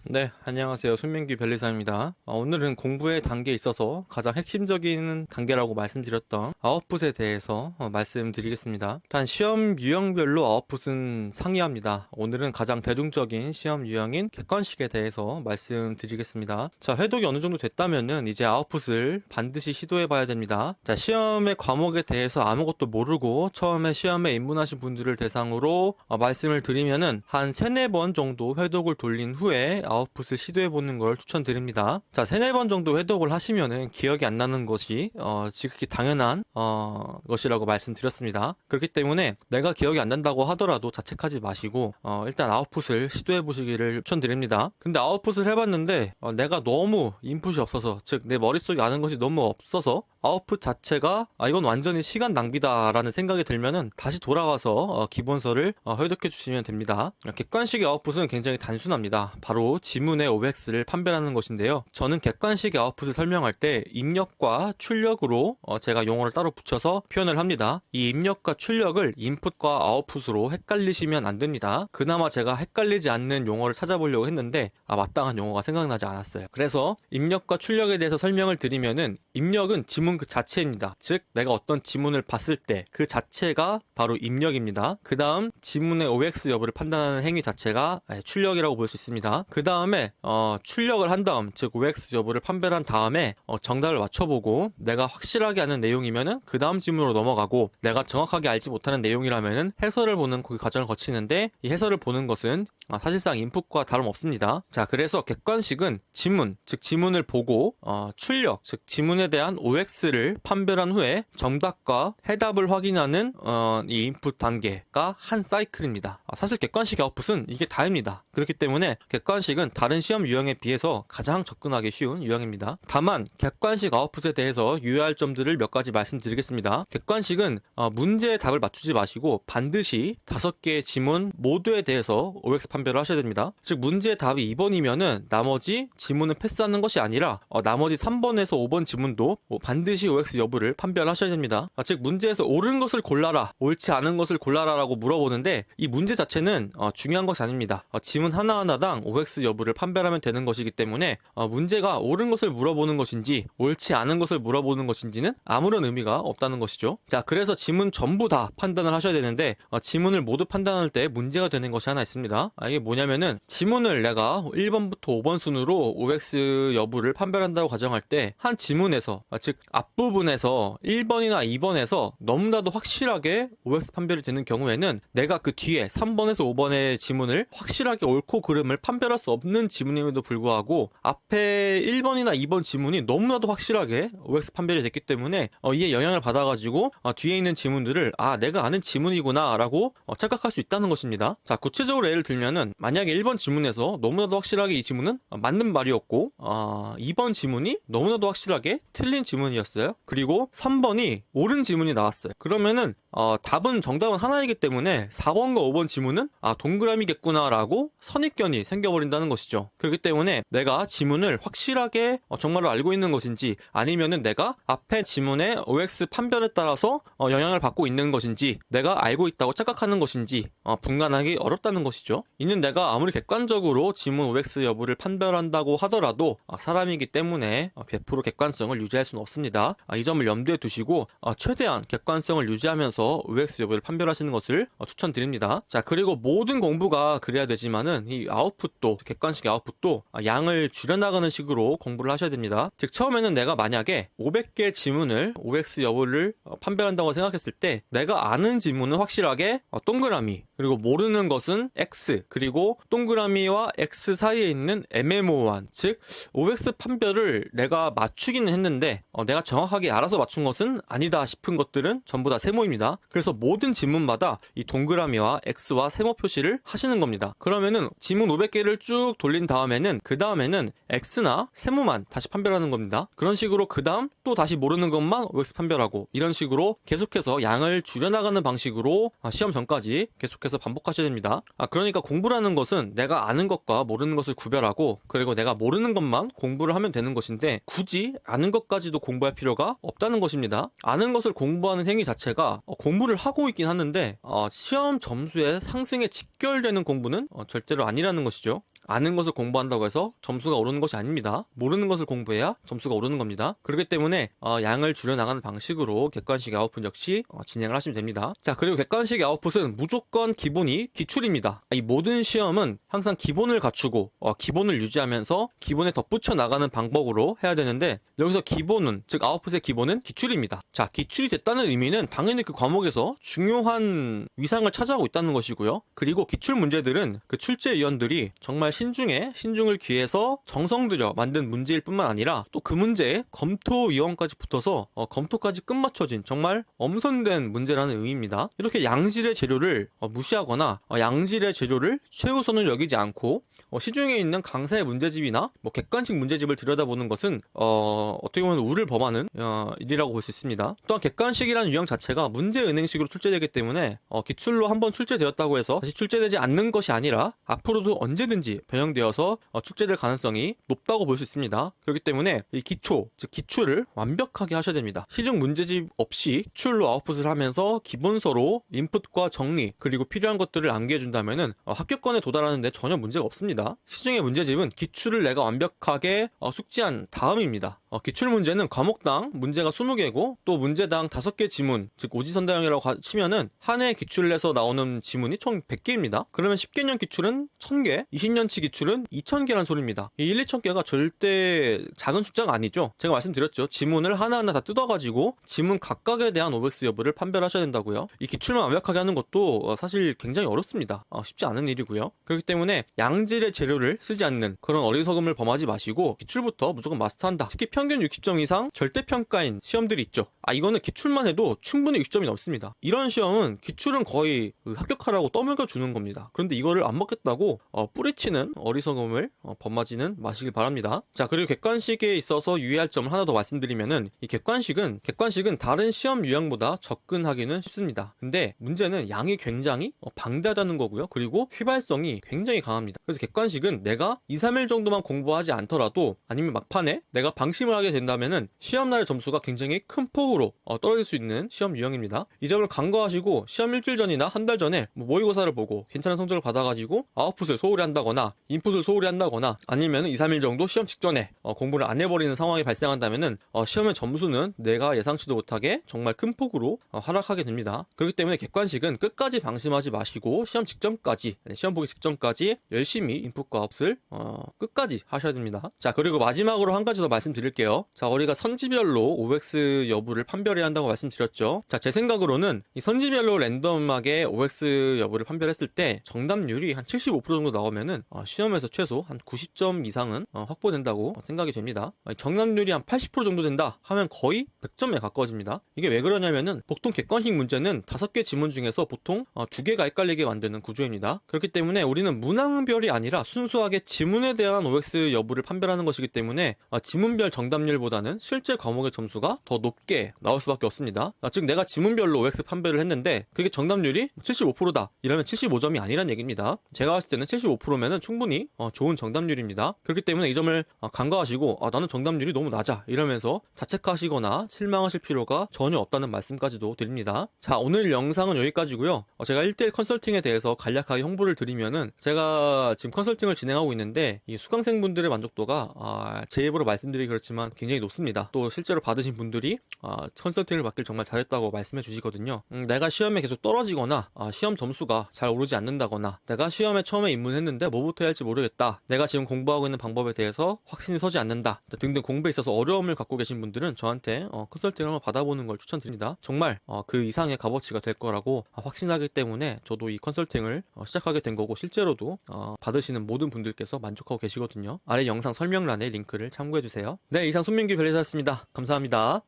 네, 안녕하세요. 손민규 변리사입니다. 오늘은 공부의 단계에 있어서 가장 핵심적인 단계라고 말씀드렸던 아웃풋에 대해서 말씀드리겠습니다. 일단 시험 유형별로 아웃풋은 상이합니다. 오늘은 가장 대중적인 시험 유형인 객관식에 대해서 말씀드리겠습니다. 자, 회독이 어느 정도 됐다면은 이제 아웃풋을 반드시 시도해 봐야 됩니다. 자, 시험의 과목에 대해서 아무것도 모르고 처음에 시험에 입문하신 분들을 대상으로 말씀을 드리면은 한 3-4번 정도 회독을 돌린 후에 아웃풋을 시도해보는 걸 추천드립니다. 자, 3-4번 정도 회독을 하시면은 기억이 안 나는 것이 지극히 당연한 것이라고 말씀드렸습니다. 그렇기 때문에 내가 기억이 안 난다고 하더라도 자책하지 마시고 일단 아웃풋을 시도해보시기를 추천드립니다. 근데 아웃풋을 해봤는데 내가 너무 인풋이 없어서, 즉 내 머릿속에 아는 것이 너무 없어서 아웃풋 자체가 이건 완전히 시간 낭비다라는 생각이 들면은 다시 돌아와서 기본서를 회독해 주시면 됩니다. 객관식의 아웃풋은 굉장히 단순합니다. 바로 지문의 OX를 판별하는 것인데요. 저는 객관식의 아웃풋을 설명할 때 입력과 출력으로 제가 용어를 따로 붙여서 표현을 합니다. 이 입력과 출력을 인풋과 아웃풋으로 헷갈리시면 안 됩니다. 그나마 제가 헷갈리지 않는 용어를 찾아보려고 했는데 마땅한 용어가 생각나지 않았어요. 그래서 입력과 출력에 대해서 설명을 드리면은, 입력은 지문 그 자체입니다. 즉 내가 어떤 지문을 봤을 때 그 자체가 바로 입력입니다. 그 다음 지문의 OX 여부를 판단하는 행위 자체가 출력이라고 볼 수 있습니다. 그 다음에 출력을 한 다음, 즉 OX 여부를 판별한 다음에 정답을 맞춰보고 내가 확실하게 아는 내용이면은 그 다음 지문으로 넘어가고, 내가 정확하게 알지 못하는 내용이라면은 해설을 보는 그 과정을 거치는데, 이 해설을 보는 것은 사실상 인풋과 다름없습니다. 자, 그래서 객관식은 지문, 즉 지문을 보고 출력, 즉 지문에 대한 OX를 판별한 후에 정답과 해답을 확인하는 이 인풋 단계가 한 사이클입니다. 사실 객관식 아웃풋은 이게 다입니다. 그렇기 때문에 객관식은 다른 시험 유형에 비해서 가장 접근하기 쉬운 유형입니다. 다만 객관식 아웃풋에 대해서 유의할 점들을 몇 가지 말씀드리겠습니다. 객관식은 문제의 답을 맞추지 마시고 반드시 5개의 지문 모두에 대해서 OX 판별을 하셔야 됩니다. 즉 문제의 답이 2번이면은 나머지 지문은 패스하는 것이 아니라 나머지 3번에서 5번 지문도 반드시 OX 여부를 판별하셔야 됩니다. 즉 문제에서 옳은 것을 골라라, 옳지 않은 것을 골라라 라고 물어보는데, 이 문제 자체는 중요한 것이 아닙니다. 지문 하나하나당 OX 여부를 판별하면 되는 것이기 때문에 문제가 옳은 것을 물어보는 것인지 옳지 않은 것을 물어보는 것인지는 아무런 의미가 없다는 것이죠. 자, 그래서 지문 전부 다 판단을 하셔야 되는데 지문을 모두 판단할 때 문제가 되는 것이 하나 있습니다. 이게 뭐냐면은, 지문을 내가 1번부터 5번 순으로 OX 여부를 판별한다고 가정할 때 한 지문에서, 즉 앞부분에서 1번이나 2번에서 너무나도 확실하게 OX 판별이 되는 경우에는 내가 그 뒤에 3번에서 5번의 지문을 확실하게 옳고 그름을 판별할 수 없는 지문임에도 불구하고 앞에 1번이나 2번 지문이 너무나도 확실하게 OX 판별이 됐기 때문에 이에 영향을 받아가지고 뒤에 있는 지문들을 내가 아는 지문이구나 라고 착각할 수 있다는 것입니다. 자, 구체적으로 예를 들면은, 만약에 1번 지문에서 너무나도 확실하게 이 지문은 맞는 말이었고 2번 지문이 너무나도 확실하게 틀린 지문이었어요. 그리고 3번이 옳은 지문이 나왔어요. 그러면은 정답은 하나이기 때문에 4번과 5번 지문은 동그라미겠구나 라고 선입견이 생겨버린다는 것이죠. 그렇기 때문에 내가 지문을 확실하게 정말로 알고 있는 것인지, 아니면은 내가 앞에 지문의 OX 판별에 따라서 영향을 받고 있는 것인지, 내가 알고 있다고 착각하는 것인지 분간하기 어렵다는 것이죠. 이는 내가 아무리 객관적으로 지문 OX 여부를 판별한다고 하더라도 사람이기 때문에 100% 객관성을 유지할 수는 없습니다. 이 점을 염두에 두시고 최대한 객관성을 유지하면서 OX 여부를 판별하시는 것을 추천드립니다. 자, 그리고 모든 공부가 그래야 되지만은 이 아웃풋도, 객관식의 아웃풋도 양을 줄여나가는 식으로 공부를 하셔야 됩니다. 즉 처음에는 내가 만약에 500개 지문을 OX 여부를 판별한다고 생각했을 때, 내가 아는 지문은 확실하게 동그라미, 그리고 모르는 것은 X, 그리고 동그라미와 X 사이에 있는 애매모호한, 즉 OX 판별을 내가 맞추기는 했는데 내가 정확하게 알아서 맞춘 것은 아니다 싶은 것들은 전부 다 세모입니다. 그래서 모든 지문마다 이 동그라미와 X와 세모 표시를 하시는 겁니다. 그러면은 지문 500개를 쭉 돌린 다음에는 그 다음에는 X나 세모만 다시 판별하는 겁니다. 그런 식으로 그 다음 또 다시 모르는 것만 OX 판별하고, 이런 식으로 계속해서 양을 줄여나가는 방식으로 시험 전까지 계속해서 반복하셔야 됩니다. 그러니까 공부라는 것은 내가 아는 것과 모르는 것을 구별하고, 그리고 내가 모르는 것만 공부를 하면 되는 것인데 굳이 아는 것까지도 공부할 필요가 없다는 것입니다. 아는 것을 공부하는 행위 자체가 공부를 하고 있긴 하는데 시험 점수의 상승에 직결되는 공부는 절대로 아니라는 것이죠. 아는 것을 공부한다고 해서 점수가 오르는 것이 아닙니다. 모르는 것을 공부해야 점수가 오르는 겁니다. 그렇기 때문에 양을 줄여나가는 방식으로 객관식 아웃풋 역시 진행을 하시면 됩니다. 자, 그리고 객관식 아웃풋은 무조건 기본이 기출입니다. 이 모든 시험은 항상 기본을 갖추고 기본을 유지하면서 기본에 덧붙여 나가는 방법으로 해야 되는데, 여기서 기본은, 즉 아웃풋의 기본은 기출입니다. 자, 기출이 됐다는 의미는 당연히 그 과목에서 중요한 위상을 차지하고 있다는 것이고요. 그리고 기출 문제들은 그 출제위원들이 정말 신중을 기해서 정성 들여 만든 문제일 뿐만 아니라 또 그 문제에 검토위원까지 붙어서 검토까지 끝마쳐진 정말 엄선된 문제라는 의미입니다. 이렇게 양질의 재료를 무시하거나 양질의 재료를 최우선을 여기지 않고 시중에 있는 강사의 문제집이나 객관식 문제집을 들여다보는 것은 어떻게 보면 우를 범하는 일이라고 볼 수 있습니다. 또한 객관식이라는 유형 자체가 문제 은행식으로 출제되기 때문에 기출로 한번 출제되었다고 해서 다시 출제되지 않는 것이 아니라 앞으로도 언제든지 변형되어서 출제될 가능성이 높다고 볼 수 있습니다. 그렇기 때문에 이 기초, 즉 기출을 완벽하게 하셔야 됩니다. 시중 문제집 없이 기출로 아웃풋을 하면서 기본서로 인풋과 정리 그리고 필요한 것들을 암기해준다면은 합격권에 도달하는데 전혀 문제가 없습니다. 시중의 문제집은 기출을 내가 완벽하게 숙지한 다음입니다. 기출 문제는 과목당 문제가 20개고 또 문제당 5개 지문, 즉 오지선다형이라고 치면은 한 해 기출을 해서 나오는 지문이 총 100개입니다. 그러면 10개년 기출은 1000개, 20년치 기출은 2000개란 소리입니다. 이 1, 2000개가 절대 작은 숫자가 아니죠. 제가 말씀드렸죠. 지문을 하나하나 다 뜯어가지고 지문 각각에 대한 OX 여부를 판별하셔야 된다고요. 이 기출만 완벽하게 하는 것도 사실 굉장히 어렵습니다. 쉽지 않은 일이고요. 그렇기 때문에 양질의 재료를 쓰지 않는 그런 어리석음을 범하지 마시고 기출부터 무조건 마스터한다. 특히 평균 60점 이상 절대평가인 시험들이 있죠. 이거는 기출만 해도 충분히 60점이 넘습니다. 이런 시험은 기출은 거의 합격하라고 떠먹여 주는 겁니다. 그런데 이거를 안 먹겠다고 뿌리치는 어리석음을 범하지는 마시길 바랍니다. 자, 그리고 객관식에 있어서 유의할 점을 하나 더 말씀드리면은 이 객관식은 다른 시험 유형보다 접근하기는 쉽습니다. 근데 문제는 양이 굉장히 방대하다는 거고요. 그리고 휘발성이 굉장히 강합니다. 그래서 객관식은 내가 2, 3일 정도만 공부하지 않더라도 아니면 막판에 내가 방심을 하게 된다면은 시험날의 점수가 굉장히 큰 폭으로 떨어질 수 있는 시험 유형입니다. 이 점을 간과하시고 시험 일주일 전이나 한 달 전에 모의고사를 보고 괜찮은 성적을 받아가지고 아웃풋을 소홀히 한다거나 인풋을 소홀히 한다거나 아니면 2, 3일 정도 시험 직전에 공부를 안 해버리는 상황이 발생한다면은 시험의 점수는 내가 예상치도 못하게 정말 큰 폭으로 하락하게 됩니다. 그렇기 때문에 객관식은 끝까지 방심하지 마시고 시험 직전까지, 시험 보기 직전까지 열심히 인풋과 아웃풋을 끝까지 하셔야 됩니다. 자, 그리고 마지막으로 한 가지 더 말씀드릴게요. 자, 우리가 선지별로 OX 여부를 판별해야 한다고 말씀드렸죠. 자, 제 생각으로는 이 선지별로 랜덤하게 OX 여부를 판별했을 때 정답률이 한 75% 정도 나오면은 시험에서 최소 한 90점 이상은 확보된다고 생각이 됩니다. 정답률이 한 80% 정도 된다 하면 거의 100점에 가까워집니다. 이게 왜 그러냐면은 보통 객관식 문제는 5개 지문 중에서 보통 2개가 헷갈리게 만드는 구조입니다. 그렇기 때문에 우리는 문항별이 아니라 순수하게 지문에 대한 OX 여부를 판별하는 것이기 때문에 지문별 정답률보다는 실제 과목의 점수가 더 높게 나올 수밖에 없습니다. 즉 내가 지문별로 OX 판별을 했는데 그게 정답률이 75%다 이러면 75점이 아니란 얘기입니다. 제가 봤을 때는 75%면은 충분히 좋은 정답률입니다. 그렇기 때문에 이 점을 간과하시고 나는 정답률이 너무 낮아 이러면서 자책하시거나 실망하실 필요가 전혀 없다는 말씀까지도 드립니다. 자, 오늘 영상은 여기까지고요. 제가 1대1 컨설팅에 대해서 간략하게 홍보를 드리면은 제가 지금 컨설팅을 진행하고 있는데 이 수강생분들의 만족도가 제 입으로 말씀드리기 그렇지만 굉장히 높습니다. 또 실제로 받으신 분들이 컨설팅을 받길 정말 잘했다고 말씀해 주시거든요. 내가 시험에 계속 떨어지거나 시험 점수가 잘 오르지 않는다거나 내가 시험에 처음에 입문했는데 뭐부터 해야 할지 모르겠다, 내가 지금 공부하고 있는 방법에 대해서 확신이 서지 않는다 등등 공부에 있어서 어려움을 갖고 계신 분들은 저한테 컨설팅을 한번 받아보는 걸 추천드립니다. 정말 그 이상의 값어치가 될 거라고 확신하기 때문에 저도 이 컨설팅을 시작하게 된 거고 실제로도 받으시는 모든 분들께서 만족하고 계시거든요. 아래 영상 설명란에 링크를 참고해주세요. 네, 이상 손민규 변리사였습니다. 감사합니다.